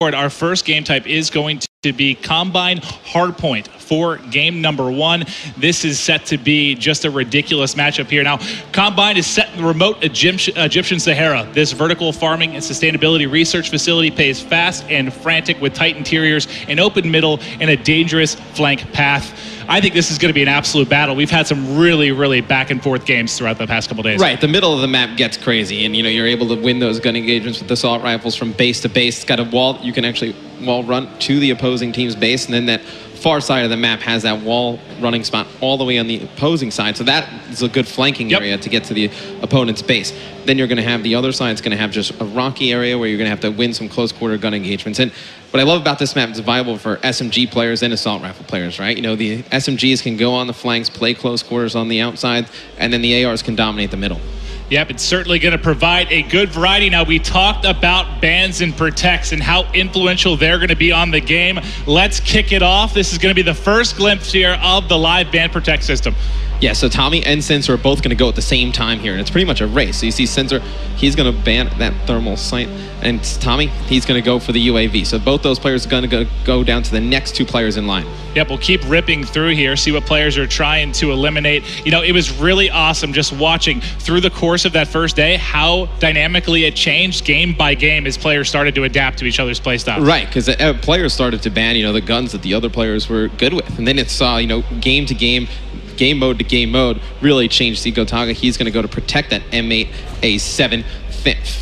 Our first game type is going to be Combine Hardpoint for game number 1. This is set to be just a ridiculous matchup here. Now, Combine is set in the remote Egyptian Sahara. This vertical farming and sustainability research facility pays fast and frantic with tight interiors, an open middle, and a dangerous flank path. I think this is going to be an absolute battle. We've had some really, really back and forth games throughout the past couple days. Right, the middle of the map gets crazy, and you're able to win those gun engagements with assault rifles from base to base. It's got a wall you can actually wall run to the opposing team's base, and then that far side of the map has that wall running spot all the way on the opposing side. So that is a good flanking area to get to the opponent's base. Then you're going to have the other side. It's going to have just a rocky area where you're going to have to win some close quarter gun engagements. And what I love about this map is viable for SMG players and assault rifle players, right? The SMGs can go on the flanks, play close quarters on the outside, and then the ARs can dominate the middle. Yep, it's certainly going to provide a good variety. Now, we talked about bans and protects and how influential they're going to be on the game. Let's kick it off. This is going to be the first glimpse here of the live ban protect system. Yeah, so Tommy and Sensor are both going to go at the same time here, and it's pretty much a race. So you see Sensor, he's going to ban that thermal sight, and Tommy, he's going to go for the UAV. So both those players are going to go down to the next two players in line. Yep, we'll keep ripping through here, see what players are trying to eliminate. It was really awesome just watching through the course of that first day how dynamically it changed game by game as players started to adapt to each other's playstyles. Right, because players started to ban, the guns that the other players were good with. And then it saw, game to game, game mode to game mode really changed. See Gotaga, he's going to go to protect that M8A7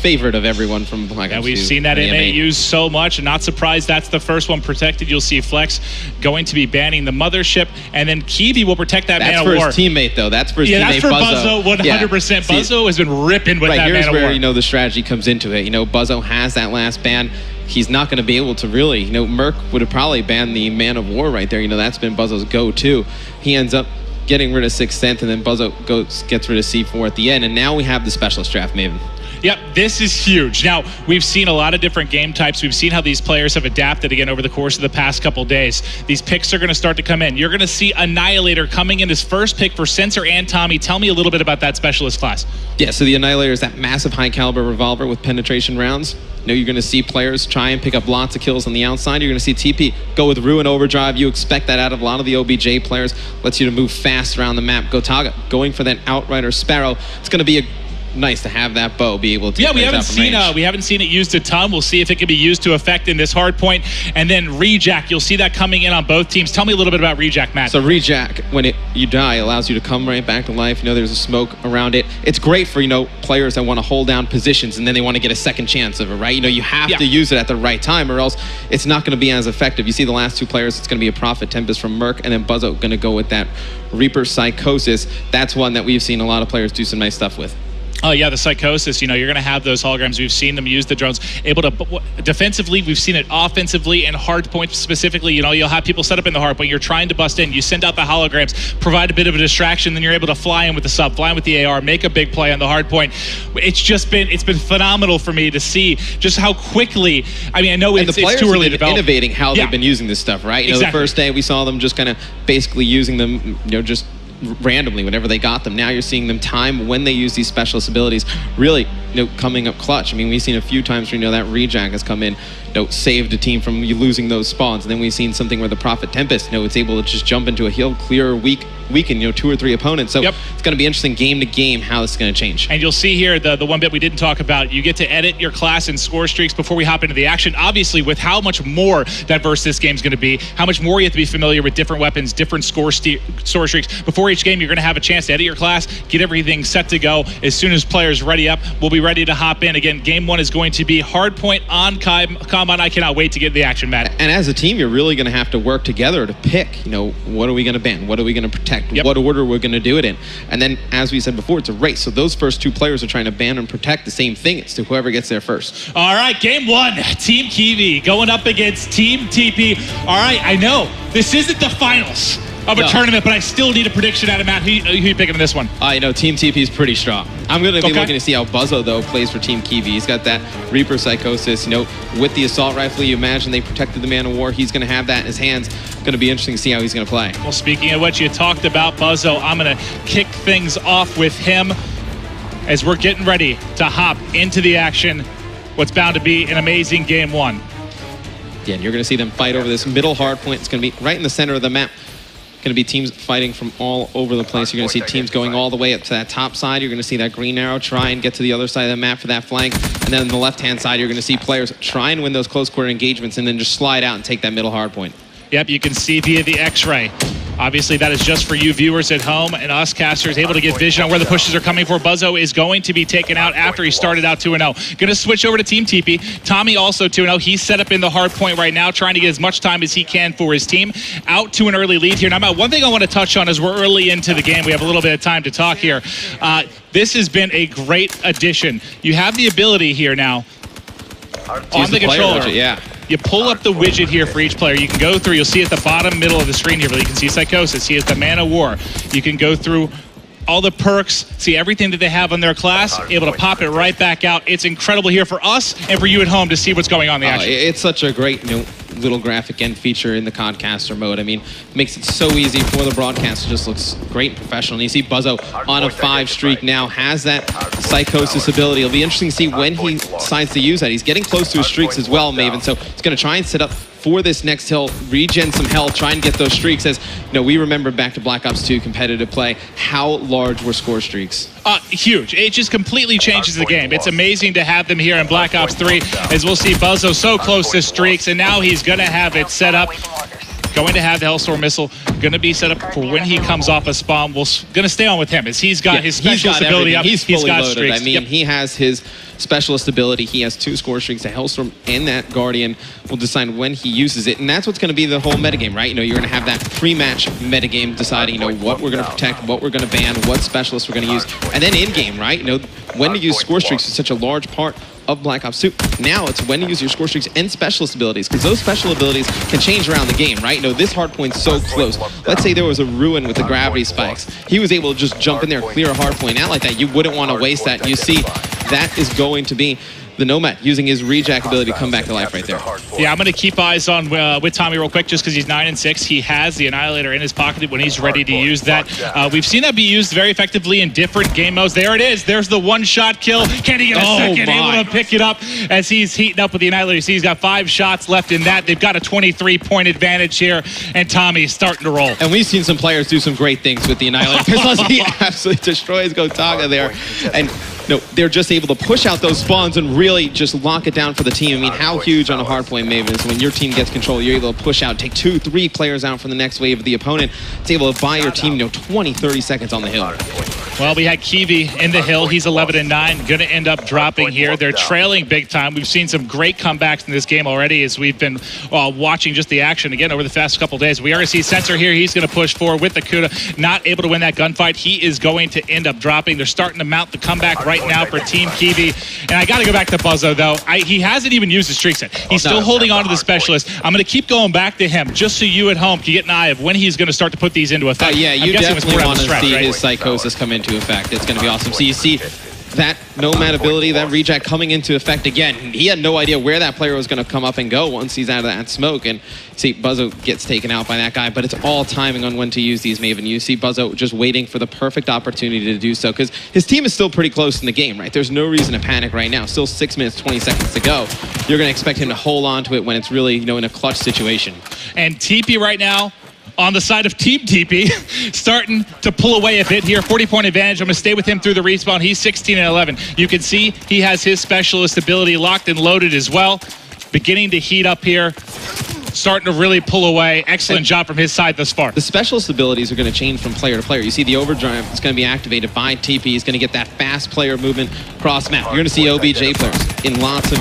favorite of everyone from Black Ops 2. We've seen that M8 used so much, and not surprised that's the first one protected. You'll see Flex going to be banning the mothership, and then Kiwi will protect that Man of War. That's for his teammate, though. That's for his teammate, that's for Buzzo, 100%. Yeah. Buzzo has been ripping with that Man of War. Here's where, the strategy comes into it. Buzzo has that last ban. He's not going to be able to really, Merc would have probably banned the Man of War right there. That's been Buzzo's go-to. He ends up getting rid of 6th Sense, and then Buzzo gets rid of C4 at the end, and now we have the Specialist Draft Maven. Yep, this is huge. Now, we've seen a lot of different game types. We've seen how these players have adapted again over the course of the past couple days. These picks are going to start to come in. You're going to see Annihilator coming in as first pick for Sensor and Tommy. Tell me a little bit about that Specialist class. Yeah, so the Annihilator is that massive high-caliber revolver with penetration rounds. You're going to see players try and pick up lots of kills on the outside. You're going to see TP go with Ruin Overdrive. You expect that out of a lot of the OBJ players. Lets you to move fast around the map. Gotaga going for that Outrider Sparrow. It's going to be nice to have that bow be able to. Yeah, we haven't seen it used a ton. We'll see if it can be used to effect in this hard point. And then Rejack, you'll see that coming in on both teams. Tell me a little bit about Rejack, Matt. So Rejack, when you die, allows you to come right back to life. There's a smoke around it. It's great for players that want to hold down positions and then they want to get a second chance of it, right? You have to use it at the right time, or else it's not going to be as effective. You see the last two players, it's going to be a Prophet Tempest from Merc, and then Buzzo going to go with that Reaper Psychosis. That's one that we've seen a lot of players do some nice stuff with. Oh, yeah, the Psychosis, you're going to have those holograms. We've seen them use the drones. Able to, defensively, we've seen it offensively and hard points specifically. You'll have people set up in the hard point. You're trying to bust in. You send out the holograms, provide a bit of a distraction, then you're able to fly in with the sub, fly in with the AR, make a big play on the hard point. It's been phenomenal for me to see just how quickly, I know it's too early to develop. Innovating how they've been using this stuff, right? The first day we saw them just kind of basically using them, just randomly whenever they got them. Now you're seeing them time when they use these specialist abilities really coming up clutch. We've seen a few times where that Rejack has come in, saved a team from losing those spawns, and then we've seen something where the Prophet Tempest, it's able to just jump into a hill, clear, weaken 2 or 3 opponents. So it's going to be interesting game to game how this is going to change. And you'll see here the one bit we didn't talk about. You get to edit your class and score streaks before we hop into the action. Obviously, with how much more diverse this game's going to be, how much more you have to be familiar with different weapons, different score streaks. Before each game, you're going to have a chance to edit your class, get everything set to go. As soon as players ready up, we'll be ready to hop in. Again, game 1 is going to be Hardpoint on Combine. I cannot wait to get the action, Matt. And as a team, you're really going to have to work together to pick, what are we going to ban? What are we going to protect? What order we're going to do it in? And then, as we said before, it's a race. So those first 2 players are trying to ban and protect the same thing. It's to whoever gets there first. All right, game 1, Team Kiwi going up against Team TP. All right, I know this isn't the finals of a tournament, but I still need a prediction out of Matt. Who you picking in this one? Team TP is pretty strong. I'm going to be looking to see how Buzzo, though, plays for Team Kiwi. He's got that Reaper Psychosis. With the assault rifle, you imagine they protected the Man of War. He's going to have that in his hands. Going to be interesting to see how he's going to play. Well, speaking of what you talked about, Buzzo, I'm going to kick things off with him as we're getting ready to hop into the action. What's bound to be an amazing game 1. Yeah, and you're going to see them fight over this middle hard point. It's going to be right in the center of the map. Going to be teams fighting from all over the place. You're going to see teams going all the way up to that top side. You're going to see that green arrow try and get to the other side of the map for that flank. And then on the left-hand side, you're going to see players try and win those close quarter engagements and then just slide out and take that middle hard point. Yep, you can see via the X-ray. Obviously, that is just for you viewers at home, and us casters able to get vision on where the pushes are coming for. Buzzo is going to be taken out after he started out 2-0. Going to switch over to Team TP. Tommy also 2-0. He's set up in the hard point right now, trying to get as much time as he can for his team. Out to an early lead here. Now, Matt, one thing I want to touch on as we're early into the game. We have a little bit of time to talk here. This has been a great addition. You have the ability here now on the controller. Widget, yeah. You pull up the widget here for each player. You can go through, you'll see at the bottom middle of the screen here, but you can see Psychosis. He has the Man of War. You can go through all the perks, see everything that they have on their class, able to pop it right back out. It's incredible here for us and for you at home to see what's going on in the action. It's such a great little graphic end feature in the Codcaster mode. I mean, makes it so easy for the broadcast. It just looks great and professional. And you see Buzzo on a 5 streak now, has that Psychosis ability. It'll be interesting to see when he decides to use that. He's getting close to his streaks as well, Maven, so he's going to try and set up for this next hill, regen some health, try and get those streaks. As we remember back to Black Ops 2 competitive play, how large were score streaks? Huge. It just completely changes the game. It's amazing to have them here in Black Ops 3, as we'll see Buzzo so close to streaks, and now he's going to have it set up. Going to have the Hellstorm missile, going to be set up for when he comes off a spawn. We're going to stay on with him as he's got his specialist ability up. He's fully got loaded. streaks. I mean, he has his specialist ability. He has 2 score streaks. The Hellstorm and that Guardian will decide when he uses it. And that's what's going to be the whole metagame, right? You're going to have that pre-match metagame deciding, what we're going to protect, what we're going to ban, what specialists we're going to use. And then in-game, right? When to use score streaks is such a large part of Black Ops 2. Now it's when to use your score streaks and specialist abilities, because those special abilities can change around the game, right? This hard point's so close. Let's say there was a Ruin with the gravity spikes. He was able to just jump in there, clear a hard point. Not like that. You wouldn't want to waste that. You see, that is going to be the Nomad using his rejack ability to come back to life right there. Yeah, I'm going to keep eyes on with Tommy real quick, just because he's 9-6. He has the Annihilator in his pocket when he's ready to use that. We've seen that be used very effectively in different game modes. There it is. There's the one-shot kill. Can he get a second? Able to pick it up as he's heating up with the Annihilator. You see, he's got 5 shots left in that. They've got a 23-point advantage here, and Tommy's starting to roll. And we've seen some players do some great things with the Annihilator. He absolutely destroys Gotaga there. And they're just able to push out those spawns and really just lock it down for the team. I mean, how huge on a hardpoint, Maven, is when your team gets control, you're able to push out, take 2, 3 players out from the next wave of the opponent. It's able to buy your team, 20, 30 seconds on the hill. Well, we had Kiwi in the hill. He's 11-9, going to end up dropping here. They're trailing big time. We've seen some great comebacks in this game already as we've been watching just the action again over the past couple days. We already see Sensor here. He's going to push forward with the Kuda. Not able to win that gunfight. He is going to end up dropping. They're starting to mount the comeback right now for Team Kiwi. And I got to go back to Buzzo, though. He hasn't even used his streak set. He's still holding on to the specialist. I'm going to keep going back to him just so you at home can get an eye of when he's going to start to put these into effect. Yeah, you definitely want to see his Psychosis come into effect. It's going to be awesome. So you see that Nomad ability, that rejack coming into effect again. He had no idea where that player was going to come up and go once he's out of that smoke. And see, Buzzo gets taken out by that guy, but it's all timing on when to use these, Maven. You see Buzzo just waiting for the perfect opportunity to do so, because his team is still pretty close in the game, right? There's no reason to panic right now. Still 6 minutes, 20 seconds to go. You're going to expect him to hold on to it when it's really, in a clutch situation. And TP right now, on the side of Team TP, starting to pull away a bit here. 40-point advantage. I'm going to stay with him through the respawn. He's 16-11. You can see he has his specialist ability locked and loaded as well. Beginning to heat up here. Starting to really pull away. Excellent job from his side thus far. The specialist abilities are going to change from player to player. You see the overdrive is going to be activated by TP. He's going to get that fast player movement cross map. You're going to see OBJ players in lots of,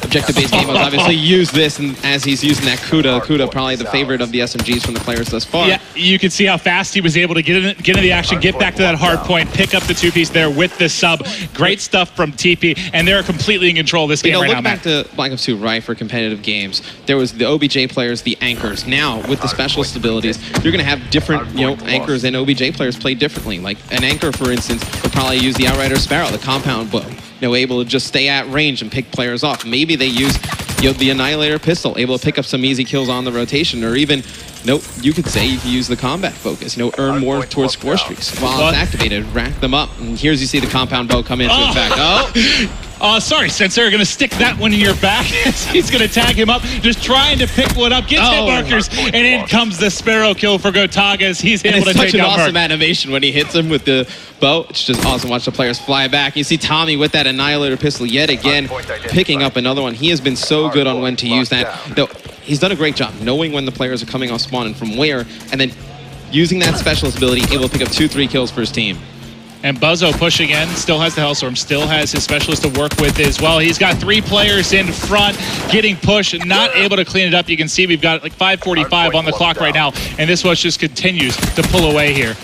objective-based game modes obviously use this, and as he's using that Kuda, probably the favorite of the SMGs from the players thus far. Yeah, you can see how fast he was able to get into the action, get back to that hard point, pick up the 2-piece there with the sub. Great stuff from TP, and they're completely in control of this game right now, look back to Black Ops 2, right, for competitive games. There was the OBJ players, the anchors. Now, with the specialist abilities, you're going to have different, anchors, and OBJ players play differently. Like an anchor, for instance, would probably use the Outrider Sparrow, the compound bow, able to just stay at range and pick players off. Maybe they use the Annihilator pistol, able to pick up some easy kills on the rotation, or even, you could say you can use the combat focus, earn more towards score streaks. While it's activated, rack them up. And here's you see the compound bow come into effect. Sorry, Sensor, going to stick that one in your back. He's going to tag him up, just trying to pick one up, gets hit markers, and in comes the Sparrow kill for Gotaga as he's able to take out Merc. It's such an awesome animation when he hits him with the bow. It's just awesome. Watch the players fly back. You see Tommy with that Annihilator pistol yet again, picking up another one. He has been so good on when to use that. Though he's done a great job knowing when the players are coming off spawn and from where, and then using that specialist ability, able to pick up 2-3 kills for his team. And Buzzo pushing in, still has the Hellstorm, still has his specialist to work with as well. He's got 3 players in front, getting pushed, not able to clean it up. You can see we've got like 5:45 on the clock right now, and this one just continues to pull away here.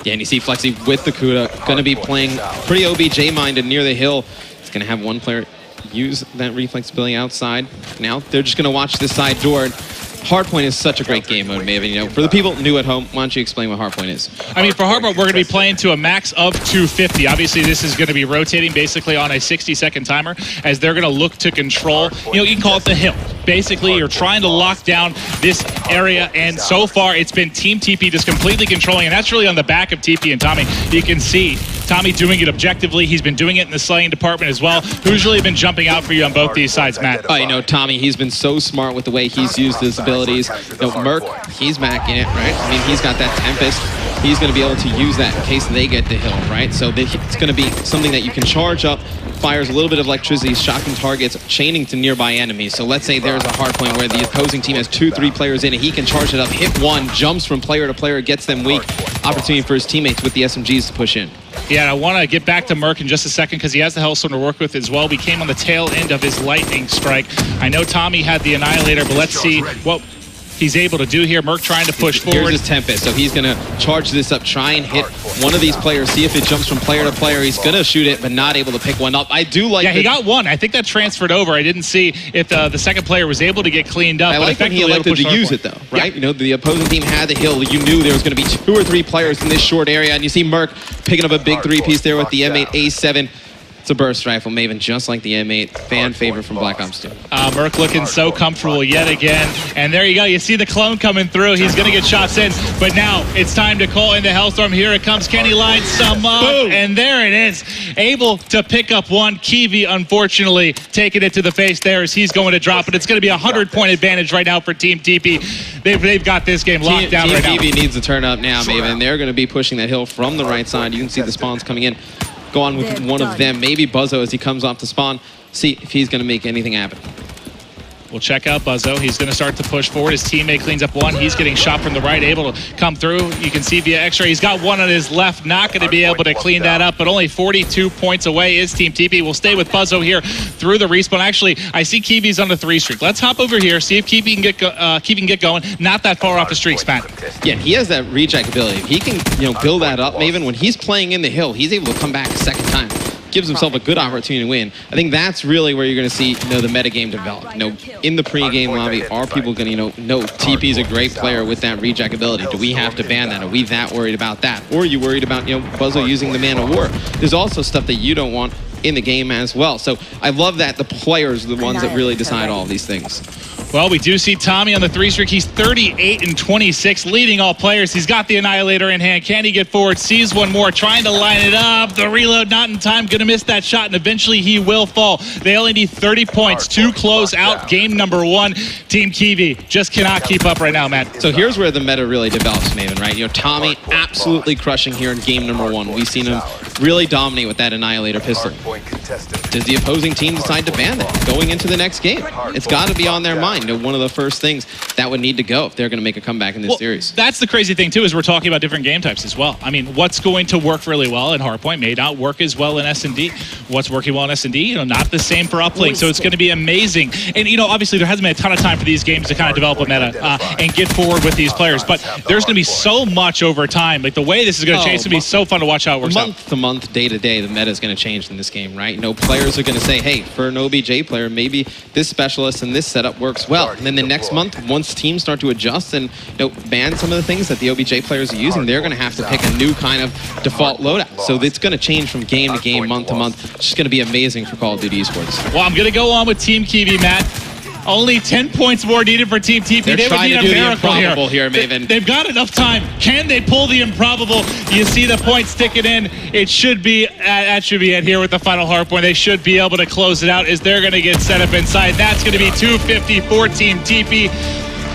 Yeah, and you see Flexi with the Kuda, going to be playing pretty OBJ-minded near the hill. He's going to have one player use that reflex ability outside. Now they're just going to watch this side door. Hardpoint is such a great game mode, Maven. You know, for the people new at home, why don't you explain what Hardpoint is? I mean, for Hardpoint, we're going to be playing to a max of 250. Obviously, this is going to be rotating basically on a 60-second timer as they're going to look to control, you know, you can call it the hill. Basically, you're trying to lock down this area, and so far, it's been Team TP just completely controlling, and that's really on the back of TP and Tommy. You can see Tommy doing it objectively. He's been doing it in the slaying department as well. Who's really been jumping out for you on both these sides, Matt? Oh, you know, Tommy, he's been so smart with the way he's used his abilities. You know, Merc, he's macking it, right? I mean, he's got that Tempest. He's going to be able to use that in case they get the hill, right? So it's going to be something that you can charge up, fires a little bit of electricity, shocking targets, chaining to nearby enemies. So let's say there's a hard point where the opposing team has 2-3 players in it. He can charge it up, hit one, jumps from player to player, gets them weak. Opportunity for his teammates with the SMGs to push in. Yeah, and I want to get back to Merc in just a second because he has the Hellstorm to work with as well. We came on the tail end of his Lightning Strike. I know Tommy had the Annihilator, but let's see what he's able to do here. Merc trying to push forward. Here's his Tempest, so he's going to charge this up, try and hit one of these players, see if it jumps from player to player. He's going to shoot it, but not able to pick one up. I do like. Yeah, he got one. I think that transferred over. I didn't see if the second player was able to get cleaned up. I like when he elected to use it, though, right? Yeah. You know, the opposing team had the hill. You knew there was going to be 2 or 3 players in this short area, and you see Merc picking up a big 3-piece there with the M8A7. It's a burst rifle, Maven, just like the M8. Fan favorite from Black Ops 2. Merc looking so comfortable yet again. And there you go. You see the clone coming through. He's going to get shots in. But now it's time to call in the Hellstorm. Here it comes. Kenny lines some up. Boom. And there it is. Able to pick up one. Kiwi, unfortunately, taking it to the face there as he's going to drop it. It's going to be a 100-point advantage right now for Team TP. They've got this game locked down right now. Team Kiwi needs to turn up now, Maven. They're going to be pushing that hill from the right side. You can see the spawns coming in. Go on with one of them, maybe Buzzo as he comes off the spawn, see if he's going to make anything happen. We'll check out Buzzo. He's going to start to push forward. His teammate cleans up one. He's getting shot from the right, able to come through. You can see via X-ray. He's got one on his left. Not going to be able to clean that up, but only 42 points away is Team TP. We'll stay with Buzzo here through the respawn. Actually, I see Kiwi's on the 3 streak. Let's hop over here, see if Kiwi can get going. Not that far off the streak span. Yeah, he has that reject ability. He can, you know, build that up. Maven, when he's playing in the hill, he's able to come back a second time. Gives himself a good opportunity to win. I think that's really where you're going to see, you know, the metagame develop. You know, in the pre-game lobby, are people going to, know TP's a great player with that reject ability? Do we have to ban that? Are we that worried about that? Or are you worried about, Buzzo using the Man of War? There's also stuff that you don't want in the game as well. So I love that the players are the ones that really decide all of these things. Well, we do see Tommy on the 3 streak. He's 38-26, leading all players. He's got the Annihilator in hand. Can he get forward? Sees one more, trying to line it up. The reload not in time. Going to miss that shot, and eventually he will fall. They only need 30 points to close out game number 1. Team Kiwi just cannot keep up right now, Matt. So here's where the meta really develops, Maven, right? Tommy absolutely crushing here in game number 1. We've seen him really dominate with that Annihilator pistol. Does the opposing team decide to ban that going into the next game? It's got to be on their mind. One of the first things that would need to go if they're going to make a comeback in this series. That's the crazy thing, too, is we're talking about different game types as well. I mean, what's going to work really well in Hardpoint may not work as well in S&D. What's working well in S&D, not the same for Uplink. So it's going to be amazing. And, obviously there hasn't been a ton of time for these games to kind of develop a meta and get forward with these players. But there's going to be so much over time. Like, the way this is going to change, it's going to be so fun to watch how it works out. Month to month, day to day, the meta is going to change in this game, right? Players are going to say, hey, for an OBJ player, maybe this specialist and this setup works well. And then the next month, once teams start to adjust and ban some of the things that the OBJ players are using, they're going to have to pick a new kind of default loadout. So it's going to change from game to game, month to month. It's just going to be amazing for Call of Duty Esports. Well, I'm going to go on with Team Kiwi, Matt. Only 10 points more needed for Team TP. They're They would trying need to a do the miracle improbable here, Maven. They've got enough time. Can they pull the improbable? You see the point sticking in. It should be, that should be it here with the final hard point. They should be able to close it out as they're going to get set up inside. That's going to be 250 for Team TP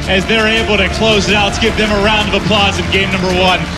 as they're able to close it out. Let's give them a round of applause in game number 1.